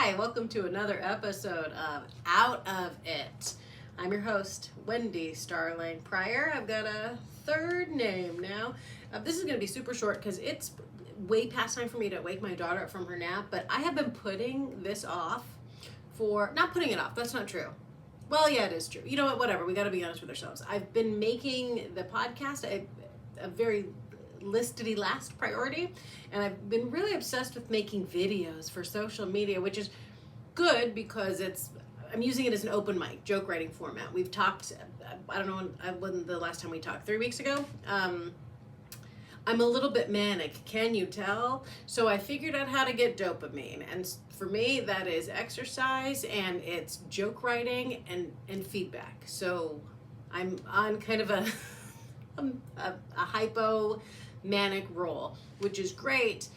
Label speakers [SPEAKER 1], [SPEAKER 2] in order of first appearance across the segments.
[SPEAKER 1] Hi, welcome to another episode of Out of It. I'm your host, Wendi Starling Pryor. I've got a third name now. This is going to be super short because it's way past time for me to wake my daughter up from her nap, but I have been putting this off not putting it off, that's not true. Well, yeah, it is true. You know what, whatever, we got to be honest with ourselves. I've been making the podcast a very listedy last priority, and I've been really obsessed with making videos for social media, which is good because I'm using it as an open mic joke writing format. We've talked, I don't know when the last time we talked, 3 weeks ago. I'm a little bit manic, can you tell? So I figured out how to get dopamine, and for me that is exercise and it's joke writing and feedback. So I'm on kind of a hypo manic role, which is great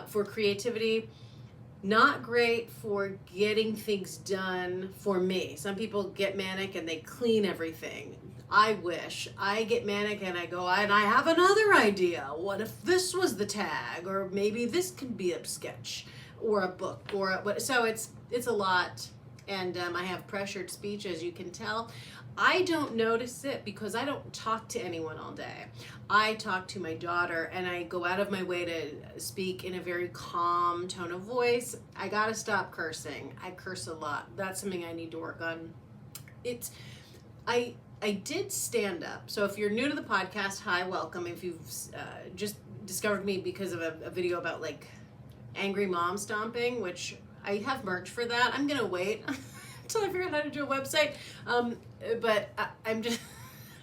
[SPEAKER 1] for creativity, not great for getting things done for me. Some people get manic and they clean everything. I wish. I get manic and I go, and I have another idea. What if this was the tag? Or maybe this could be a sketch or a book or what. So it's a lot, and I have pressured speech, as you can tell. I don't notice it because I don't talk to anyone all day. I talk to my daughter, and I go out of my way to speak in a very calm tone of voice. I gotta stop cursing. I curse a lot. That's something I need to work on. I did stand up. So if you're new to the podcast, hi, welcome. If you've just discovered me because of a video about like angry mom stomping, which I have merch for that. I'm gonna wait until I figure out how to do a website. But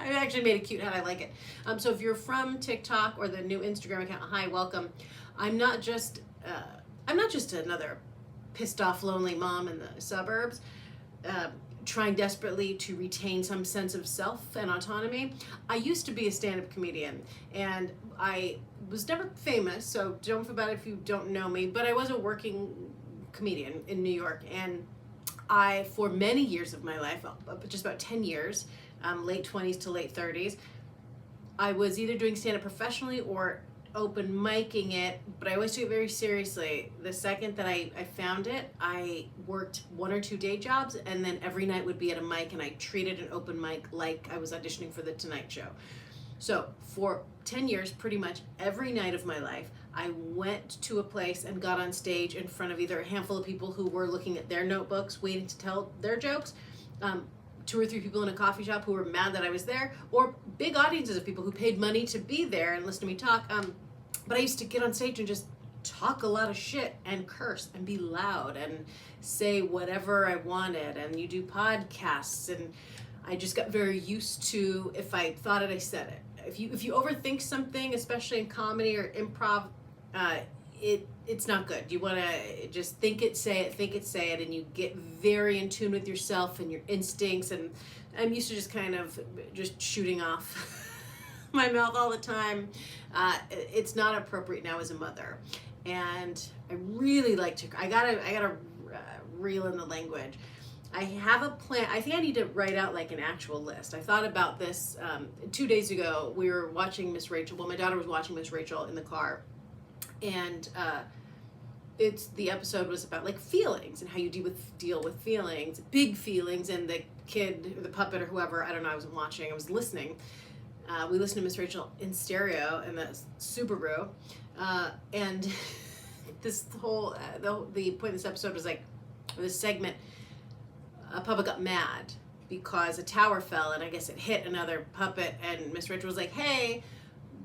[SPEAKER 1] I actually made a cute hat. I like it. So if you're from TikTok or the new Instagram account, hi, welcome. I'm not just another pissed off, lonely mom in the suburbs, trying desperately to retain some sense of self and autonomy. I used to be a stand-up comedian, and I was never famous, so don't feel bad if you don't know me, but I was a working comedian in New York, and for many years of my life, just about 10 years, late 20s to late 30s, I was either doing stand-up professionally or open micing it, but I always took it very seriously. The second that I found it, I worked 1 or 2 day jobs, and then every night would be at a mic, and I treated an open mic like I was auditioning for the Tonight Show. So for 10 years, pretty much every night of my life, I went to a place and got on stage in front of either a handful of people who were looking at their notebooks, waiting to tell their jokes, 2 or 3 people in a coffee shop who were mad that I was there, or big audiences of people who paid money to be there and listen to me talk. But I used to get on stage and just talk a lot of shit and curse and be loud and say whatever I wanted. And you do podcasts, and I just got very used to, if I thought it, I said it. If you overthink something, especially in comedy or improv, it's not good. You want to just think it, say it, and you get very in tune with yourself and your instincts. And I'm used to just kind of just shooting off my mouth all the time. It's not appropriate now as a mother, and I really like to. I gotta reel in the language. I have a plan. I think I need to write out like an actual list. I thought about this 2 days ago. We were watching Miss Rachel. Well, my daughter was watching Miss Rachel in the car, and the episode was about like feelings and how you deal with feelings, big feelings, and the kid or the puppet or whoever, I don't know, I wasn't watching, I was listening. We listened to Miss Rachel in stereo in the Subaru, and this whole the point of this episode was like, this segment, a puppet got mad because a tower fell, and I guess it hit another puppet, and Miss Rachel was like, hey,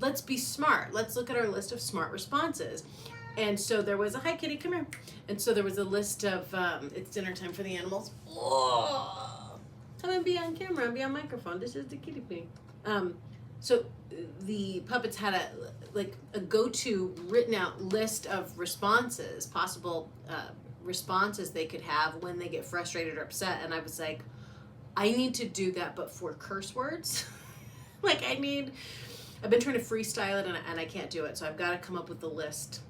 [SPEAKER 1] let's be smart. Let's look at our list of smart responses. And so there was hi kitty, come here. And so there was a list of, it's dinner time for the animals. Oh, come and be on camera and be on microphone. This is the kitty thing. So the puppets had a go-to written out list of responses, possible responses they could have when they get frustrated or upset. And I was like, I need to do that, but for curse words. I've been trying to freestyle it, and I can't do it. So I've got to come up with the list.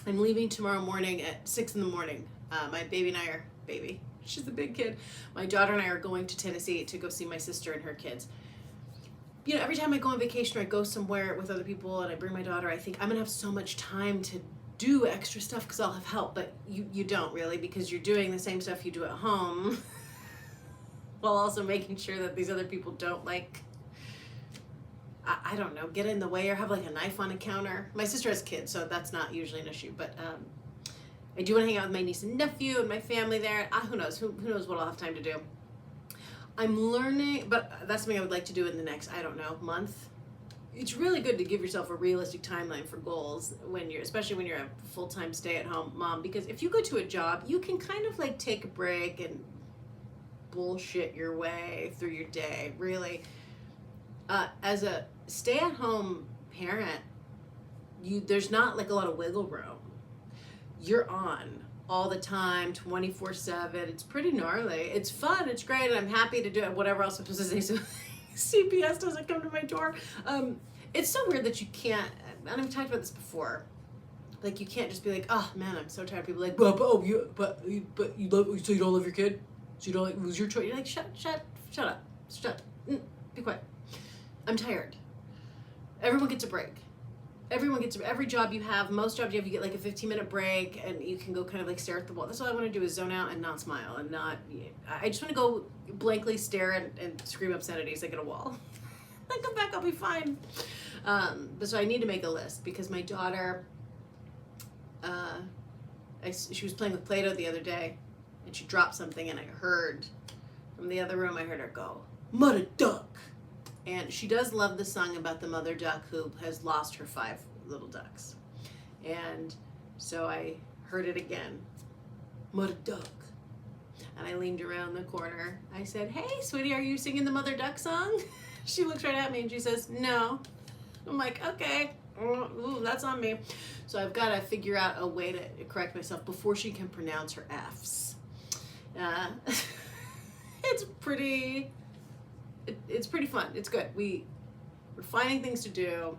[SPEAKER 1] I'm leaving tomorrow morning at 6 in the morning. My baby and I are, she's a big kid. My daughter and I are going to Tennessee to go see my sister and her kids. You know, every time I go on vacation or I go somewhere with other people and I bring my daughter, I think I'm going to have so much time to do extra stuff because I'll have help, but you don't really, because you're doing the same stuff you do at home while also making sure that these other people don't like, I don't know, get in the way or have like a knife on a counter. My sister has kids, so that's not usually an issue, but I do want to hang out with my niece and nephew and my family there. Who knows? Who knows what I'll have time to do. I'm learning, but that's something I would like to do in the next, I don't know, month. It's really good to give yourself a realistic timeline for goals when you're, especially when you're a full-time stay-at-home mom, because if you go to a job, you can kind of like take a break and bullshit your way through your day, really. As a stay-at-home parent, there's not like a lot of wiggle room. You're on all the time, 24/7. It's pretty gnarly. It's fun. It's great. And I'm happy to do it. Whatever else I'm supposed to say. So CPS doesn't come to my door. It's so weird that you can't, and I've talked about this before, like you can't just be like, oh man, I'm so tired. People are like, but you love, so you don't love your kid? So you don't like, lose your choice? You're like, shut up. Be quiet. I'm tired. Everyone gets a break. Every job you have, most jobs you have, you get like a 15-minute break and you can go kind of like stare at the wall. That's all I want to do is zone out and not smile and not, I just want to go blankly stare and scream obscenities like at a wall. Then come back, I'll be fine. But so I need to make a list because my daughter, she was playing with Play-Doh the other day and she dropped something and I heard from the other room, I heard her go, "Mother duck." And she does love the song about the mother duck who has lost her 5 little ducks. And so I heard it again, "Mother duck." And I leaned around the corner. I said, "Hey, sweetie, are you singing the mother duck song?" She looks right at me and she says, "No." I'm like, okay, ooh, that's on me. So I've got to figure out a way to correct myself before she can pronounce her F's. It's pretty fun. It's good. We're finding things to do.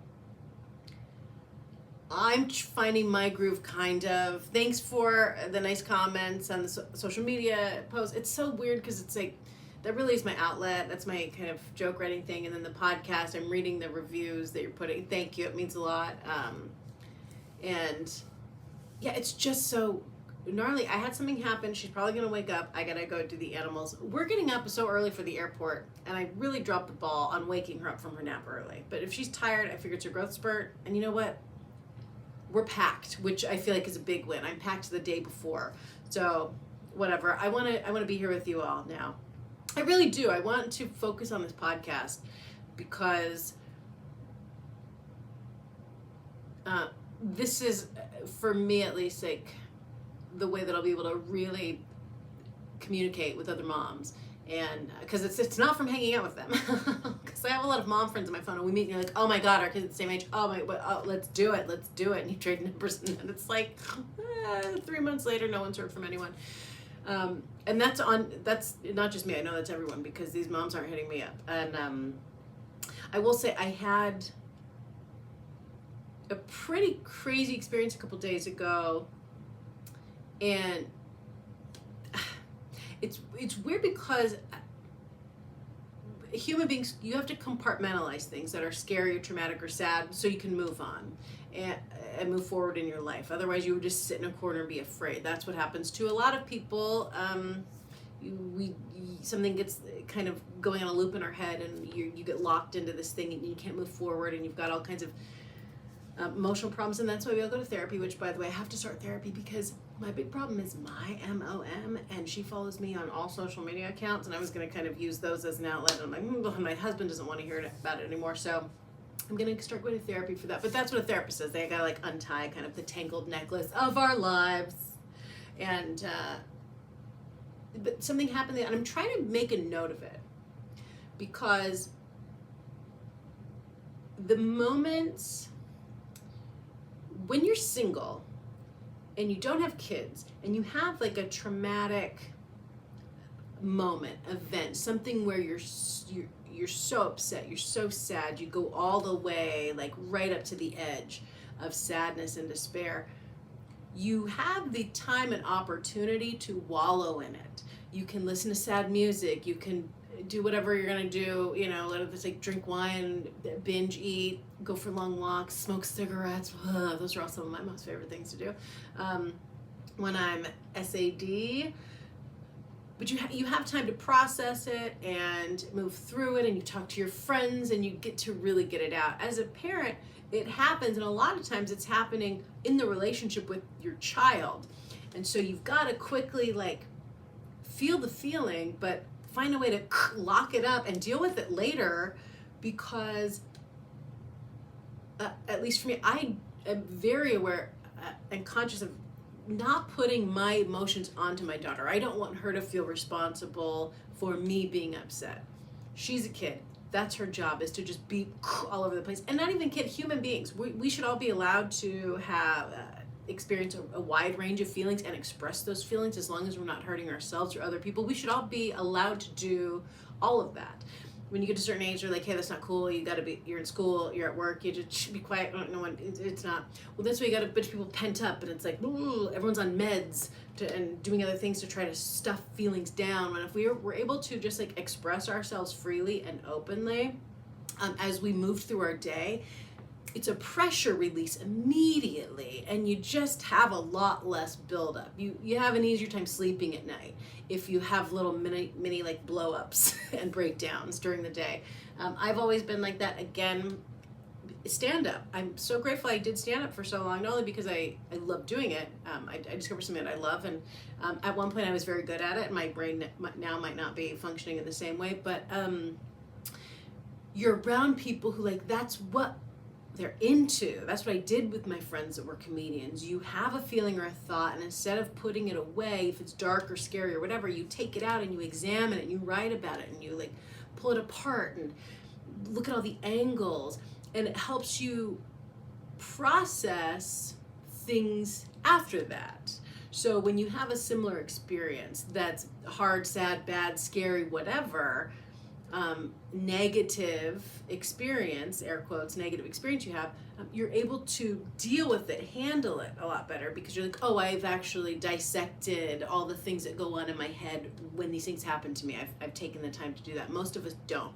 [SPEAKER 1] I'm finding my groove, kind of. Thanks for the nice comments on the social media posts. It's so weird because it's like, that really is my outlet. That's my kind of joke writing thing. And then the podcast, I'm reading the reviews that you're putting. Thank you. It means a lot. And yeah, it's just so gnarly. I had something happen. She's probably going to wake up. I got to go do the animals. We're getting up so early for the airport. And I really dropped the ball on waking her up from her nap early. But if she's tired, I figure it's a growth spurt. And you know what? We're packed, which I feel like is a big win. I'm packed the day before. So whatever. I want to be here with you all now. I really do. I want to focus on this podcast because this is, for me at least, like the way that I'll be able to really communicate with other moms. And because it's not from hanging out with them, because I have a lot of mom friends on my phone and we meet and you're like, oh my god, our kids are the same age, let's do it, and you trade numbers and it's like 3 months later no one's heard from anyone. And that's not just me, I know that's everyone, because these moms aren't hitting me up. And I will say I had a pretty crazy experience a couple days ago, and it's weird because human beings, you have to compartmentalize things that are scary or traumatic or sad so you can move on and move forward in your life. Otherwise you would just sit in a corner and be afraid. That's what happens to a lot of people. Something gets kind of going on a loop in our head and you get locked into this thing and you can't move forward and you've got all kinds of emotional problems, and that's why we all go to therapy, which, by the way, I have to start therapy because my big problem is my MOM, and she follows me on all social media accounts, and I was going to kind of use those as an outlet, and I'm like, my husband doesn't want to hear about it anymore, so I'm going to start going to therapy for that. But that's what a therapist says. They got to like untie kind of the tangled necklace of our lives. And but something happened there, and I'm trying to make a note of it because the moments when you're single and you don't have kids and you have like a traumatic moment, event, something where you're so upset, you're so sad, you go all the way like right up to the edge of sadness and despair, you have the time and opportunity to wallow in it. You can listen to sad music, you can do whatever you're gonna do, you know, let us like drink wine, binge eat, go for long walks, smoke cigarettes. Ugh, those are all some of my most favorite things to do. When I'm SAD, but you have time to process it and move through it, and you talk to your friends and you get to really get it out. As a parent, it happens, and a lot of times it's happening in the relationship with your child. And so you've got to quickly like feel the feeling, but find a way to lock it up and deal with it later, because at least for me, I am very aware and conscious of not putting my emotions onto my daughter. I don't want her to feel responsible for me being upset. She's a kid. That's her job, is to just be all over the place. And not even kid, human beings. We should all be allowed to have experience a wide range of feelings and express those feelings, as long as we're not hurting ourselves or other people. We should all be allowed to do all of that. When you get to a certain age, you're like, hey, that's not cool. You gotta be, you're in school, you're at work, you just be quiet. No one, it's not. Well, that's why you got a bunch of people pent up, and it's like, ooh, everyone's on meds and doing other things to try to stuff feelings down. When if we're able to just like express ourselves freely and openly, as we move through our day, it's a pressure release immediately, and you just have a lot less buildup. You have an easier time sleeping at night if you have little mini like blow-ups and breakdowns during the day. I've always been like that. Again, stand-up. I'm so grateful I did stand-up for so long, not only because I love doing it. I discovered something that I love, and at one point I was very good at it, and my brain now might not be functioning in the same way, but you're around people who like, that's what they're into. That's what I did with my friends that were comedians. You have a feeling or a thought, and instead of putting it away, if it's dark or scary or whatever, you take it out and you examine it and you write about it and you like pull it apart and look at all the angles, and it helps you process things after that. So when you have a similar experience that's hard, sad, bad, scary, whatever, negative experience, air quotes, negative experience you have, you're able to deal with it, handle it a lot better, because you're like, oh, I've actually dissected all the things that go on in my head when these things happen to me. I've taken the time to do that. Most of us don't.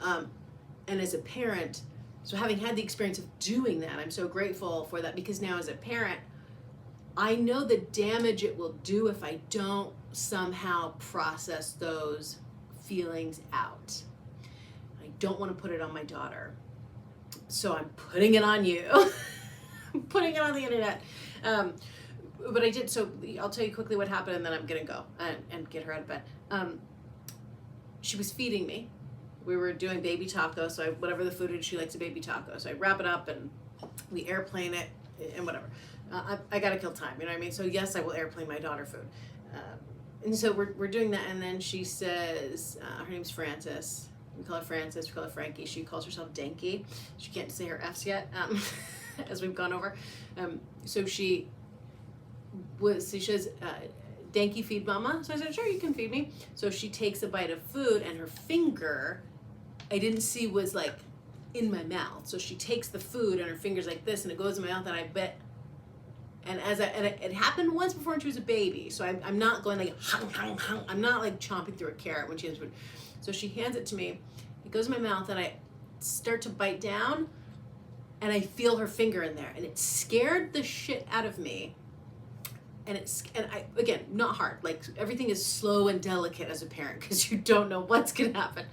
[SPEAKER 1] And as a parent, so having had the experience of doing that, I'm so grateful for that, because now as a parent, I know the damage it will do if I don't somehow process those feelings out. I don't want to put it on my daughter, so I'm putting it on you. I'm putting it on the internet. But I did, so I'll tell you quickly what happened, and then I'm gonna go and get her out of bed. She was feeding me. We were doing baby taco, so whatever the food is, she likes a baby taco, so I wrap it up and we airplane it and whatever. I gotta kill time, you know what I mean? So yes, I will airplane my daughter food. And so we're doing that, and then she says, her name's Frances. We call her Frances, we call her Frankie. She calls herself Dankie. She can't say her F's yet, as we've gone over. So she says, Dankie, feed mama. So I said, sure, you can feed me. So she takes a bite of food, and her finger, I didn't see was like in my mouth. So she takes the food, and her finger's like this, and it goes in my mouth, and I bet. And it happened once before when she was a baby, so I'm not going like, I'm not like chomping through a carrot when she has food. So she hands it to me, it goes in my mouth, and I start to bite down, and I feel her finger in there, and it scared the shit out of me. And I, again, not hard, like everything is slow and delicate as a parent, because you don't know what's gonna happen.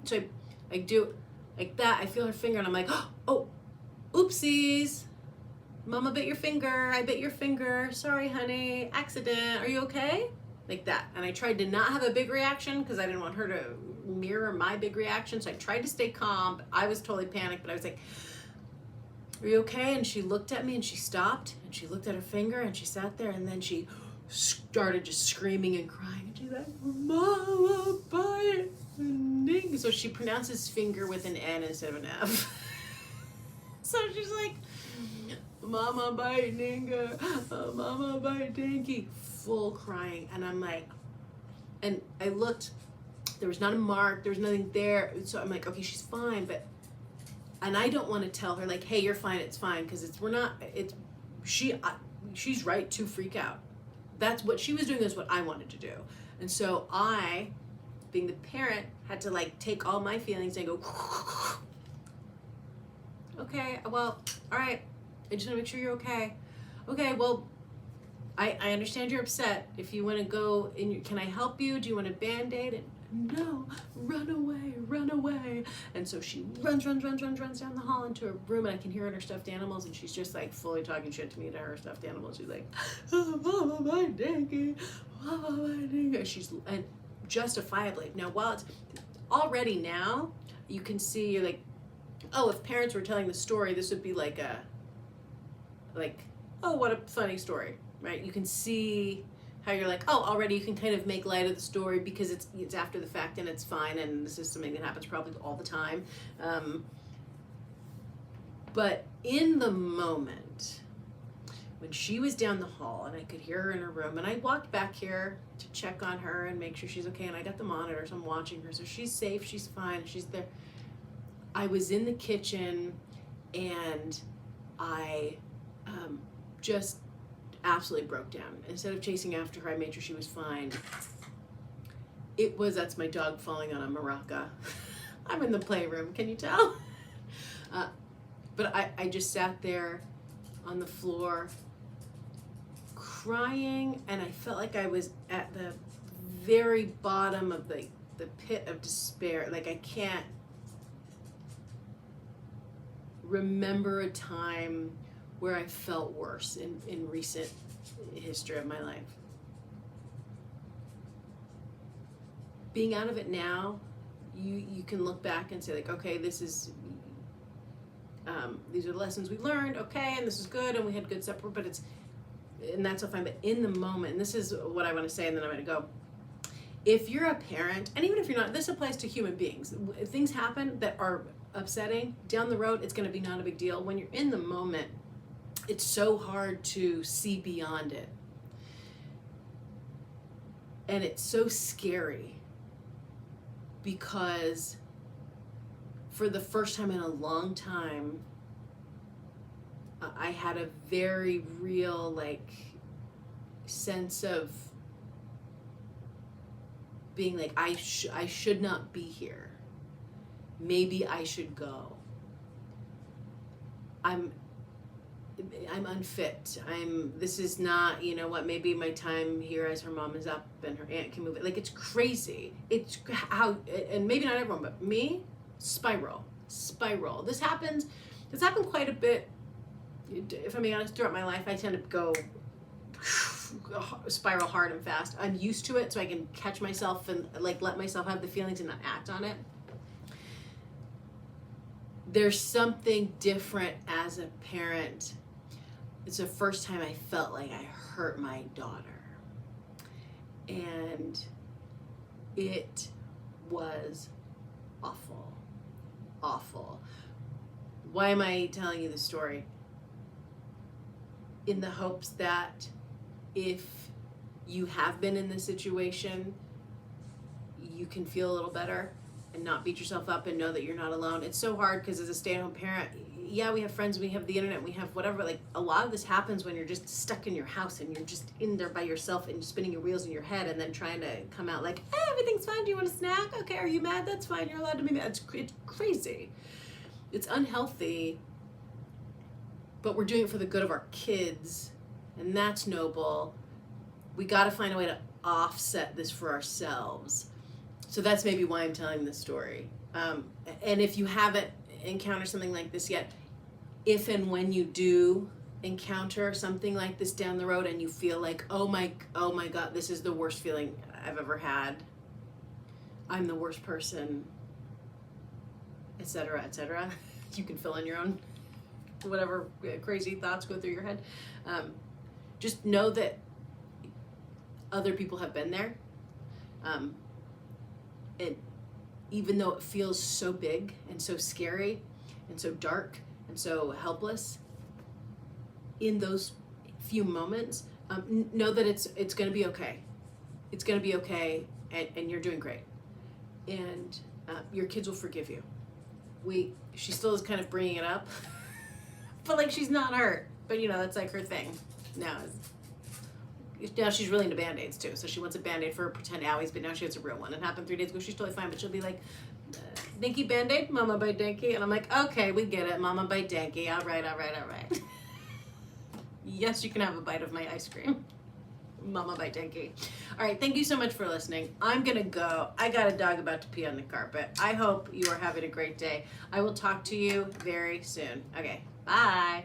[SPEAKER 1] So I do like that, I feel her finger, and I'm like, oh, oopsies. Mama bit your finger, I bit your finger, sorry honey, accident, are you okay? Like that. And I tried to not have a big reaction, because I didn't want her to mirror my big reaction, so I tried to stay calm, but I was totally panicked, but I was like, are you okay? And she looked at me, and she stopped, and she looked at her finger, and she sat there, and then she started just screaming and crying, and she's like, Mama, bite. So she pronounces finger with an N instead of an F. So she's like, Mama bite Ninga, Mama bite Dankie, full crying. And I'm like, and I looked, there was not a mark, there was nothing there. So I'm like, okay, she's fine, but, and I don't want to tell her like, hey, you're fine, it's fine, because she's right to freak out. That's what she was doing, is what I wanted to do. And so I being the parent, had to like take all my feelings and go, okay, well, all right, I just want to make sure you're okay. Okay, well, I understand you're upset. If you want to go can I help you? Do you want a Band-Aid? And no, run away, run away. And so she runs down the hall into her room, and I can hear her and her stuffed animals, and she's just like fully talking shit to me to her stuffed animals. She's like, oh, mama, my Dankie, mama, my Dankie. And justifiably. Now, while it's already now, you can see, you're like, oh, if parents were telling the story, this would be like oh, what a funny story, right? You can see how you're like, oh, already you can kind of make light of the story because it's after the fact and it's fine, and this is something that happens probably all the time. But in the moment, when she was down the hall and I could hear her in her room, and I walked back here to check on her and make sure she's okay, and I got the monitor, so I'm watching her, so she's safe, she's fine, she's there. I was in the kitchen, and I just absolutely broke down. Instead of chasing after her, I made sure she was fine. That's my dog falling on a maraca. I'm in the playroom, can you tell? But I just sat there on the floor crying, and I felt like I was at the very bottom of the pit of despair. Like, I can't remember a time where I felt worse in recent history of my life. Being out of it now, you can look back and say like, okay, these are the lessons we learned, okay, and this is good, and we had good support, and that's all fine. But in the moment, and this is what I want to say, and then I'm going to go. If you're a parent, and even if you're not, this applies to human beings. If things happen that are upsetting, down the road, it's going to be not a big deal. When you're in the moment, it's so hard to see beyond it. And it's so scary because for the first time in a long time, I had a very real like sense of being like, I should not be here. Maybe I should go. I'm unfit. This is not, you know what, maybe my time here as her mom is up and her aunt can move it. Like, it's crazy. It's how, and maybe not everyone, but me, spiral. This happened quite a bit. If I'm being honest, throughout my life, I tend to go spiral hard and fast. I'm used to it, so I can catch myself and like let myself have the feelings and not act on it. There's something different as a parent. It's the first time I felt like I hurt my daughter. And it was awful. Awful. Why am I telling you this story? In the hopes that if you have been in this situation, you can feel a little better and not beat yourself up and know that you're not alone. It's so hard because as a stay-at-home parent, yeah, we have friends, we have the internet, we have whatever, like a lot of this happens when you're just stuck in your house and you're just in there by yourself and spinning your wheels in your head and then trying to come out like, hey, everything's fine, do you want a snack? Okay, are you mad? That's fine, you're allowed to be mad. It's crazy. It's unhealthy, but we're doing it for the good of our kids, and that's noble. We gotta find a way to offset this for ourselves. So that's maybe why I'm telling this story. And if you haven't encountered something like this yet, if and when you do encounter something like this down the road and you feel like, oh my God, this is the worst feeling I've ever had, I'm the worst person, etc., etc. You can fill in your own whatever crazy thoughts go through your head. Just know that other people have been there. And even though it feels so big and so scary and so dark and so helpless, in those few moments, know that it's going to be okay. It's going to be okay, and you're doing great. And your kids will forgive you. She still is kind of bringing it up, but like she's not hurt. But you know, that's like her thing now. now she's really into Band-Aids too. So she wants a Band-Aid for her pretend owies, but now she has a real one. It happened 3 days ago. She's totally fine, but she'll be like, Dankie Band-Aid, Mama bite Dankie. And I'm like, okay, we get it. Mama bite Dankie. All right. Yes, you can have a bite of my ice cream. Mama bite Dankie. All right, thank you so much for listening. I'm gonna go. I got a dog about to pee on the carpet. I hope you are having a great day. I will talk to you very soon. Okay, bye.